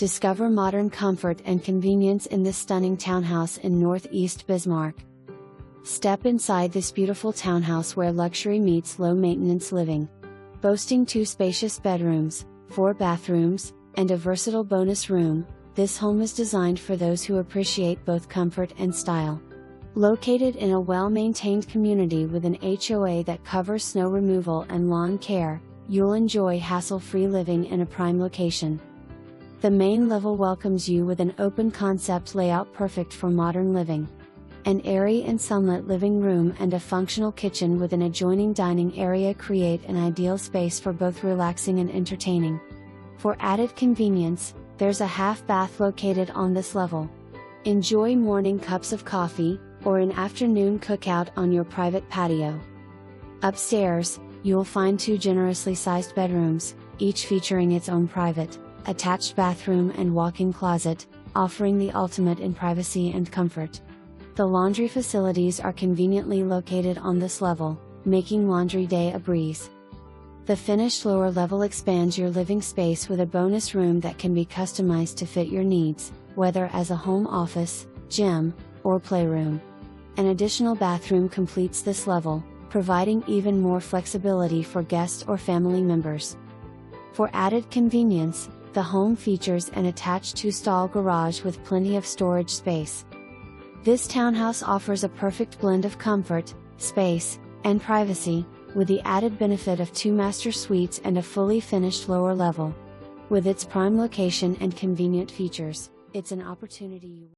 Discover modern comfort and convenience in this stunning townhouse in Northeast Bismarck. Step inside this beautiful townhouse where luxury meets low-maintenance living. Boasting 2 spacious bedrooms, 4 bathrooms, and a versatile bonus room, this home is designed for those who appreciate both comfort and style. Located in a well-maintained community with an HOA that covers snow removal and lawn care, you'll enjoy hassle-free living in a prime location. The main level welcomes you with an open-concept layout perfect for modern living. An airy and sunlit living room and a functional kitchen with an adjoining dining area create an ideal space for both relaxing and entertaining. For added convenience, there's a half bath located on this level. Enjoy morning cups of coffee, or an afternoon cookout on your private patio. Upstairs, you'll find 2 generously sized bedrooms, each featuring its own private, attached bathroom and walk-in closet, offering the ultimate in privacy and comfort. The laundry facilities are conveniently located on this level, making laundry day a breeze. The finished lower level expands your living space with a bonus room that can be customized to fit your needs, whether as a home office, gym, or playroom. An additional bathroom completes this level, providing even more flexibility for guests or family members. For added convenience, the home features an attached 2-stall garage with plenty of storage space. This townhouse offers a perfect blend of comfort, space, and privacy, with the added benefit of 2 master suites and a fully finished lower level. With its prime location and convenient features, it's an opportunity you